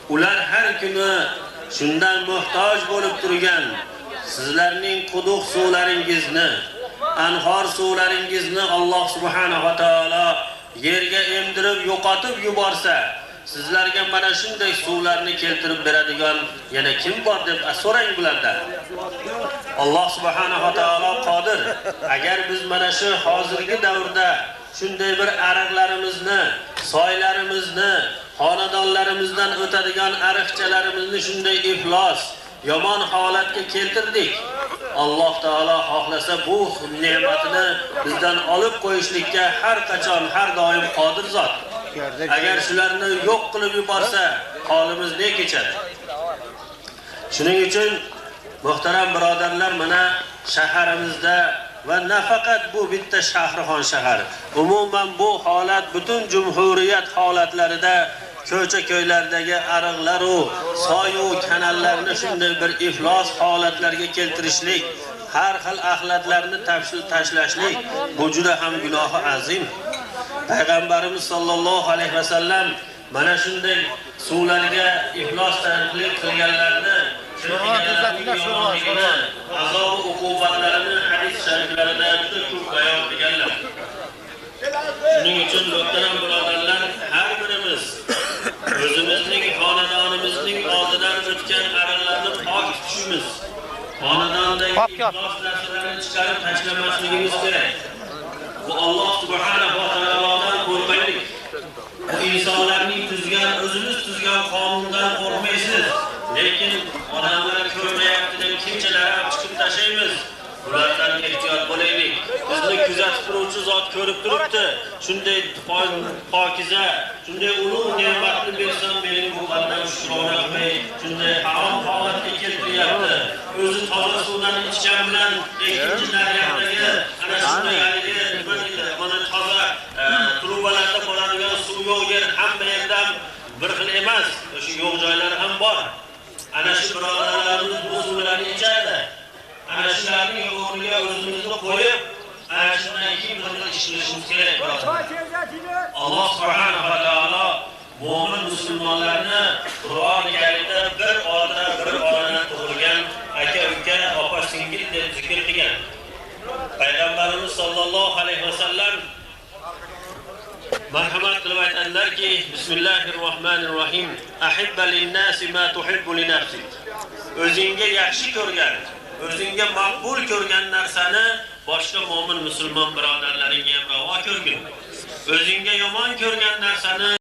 ular har kuni shundan muhtoj bo'lib turgan sizlarning quduq suvlaringizni, anhor suvlaringizni Alloh subhanahu va taolo yerga emdirib yo'qotib yuborsa, sizlarga mana shunday suvlarni keltirib beradigan yana kim bor deb so'rang bulardan. Alloh subhanahu va taolo qodir. Agar biz mana shu hozirgi davrda shunday bir ariqlarimizni, soylarimizni, xonadonlarimizdan o'tadigan ariqchalarimizni shunday iflos, yomon holatga keltirdik. Alloh taolo xohlasa bu ne'matini bizdan olib qo'yishlikka har qachon, har doim qodir zot. Agar shularni yo'q qilib yuborsa, holimiz ne kechadi? Shuning uchun muhtaram birodarlar, mana shaharimizda va nafaqat bu bitta Shahrixon shahar, umuman bu holat butun jumhuriyat holatlarida ko'cha-ko'ylardagi ariqlar va soy-u kanallarni shunday bir iflos holatlarga keltirishlik, har xil axlatlarni tashlashlik bu juda ham gunohi azim. Payg'ambarimiz sollallohu alayhi vasallam mana shunday suvlarga iflos qilganlarni, azob uqubatlarini hadis shariflarida juda ko'p bayon qilganlar. Shuning uchun muhtaram birodarlar, har birimiz o'zimizning xonadonimizning oldidan o'tgan ariqlarni pok tutishimiz, xonadondagi iflos narsalarni chiqarib tashlamasligimiz kerak. Bu Alloh subhanahu va taolodan qo'rqaylik. Bu insonlarning tuzgan, o'zimiz tuzgan qonundan qo'rqmaysiz, lekin odamlar ko'rmayapti deb kimchalar chiqib tashlaymiz. Bulardan ehtiyot bo'laylik. Bizni kuzatib turuvchi zot ko'rib turibdi. Shunday pokiza, shunday ulug' ne'matni bersam, mening bu qanday shukrona qilmay, shunday harom holatga keltiryapti. O'zi toza suvdan ichgan bilan ikkinchi daryoqdagi ana shunday mana toza trubalarda bo'ladigan suv yo'q yer hamma yerdan bir xil emas. O'sha yo'q joylari ham bor. Ana shu birodarlarimiz bu suvlarni ichadi. Ana shularning o'rniga o'zimizni qo'yib, ana shundan keyin bir ish qilishimiz kerak. Alloh subhanahu va taolo mo'min musulmonlarni Qur'oni Karimda bir onadan tug'ilgan aka-uka, opa-singil deb zikr qilgan. Payg'ambarimiz sollallohu alayhi vasallam marhamat qilib aytadilarki, Bismillahirrohmanirrohim. Ahibba lin-nasi ma tuhibbu li nafsik. O'zingga yaxshi ko'rgan, o'zingga maqbul ko'rgan narsani boshqa mo'min musulmon birodarlaringga ham ravo ko'rgin. O'zingga yomon ko'rgan narsani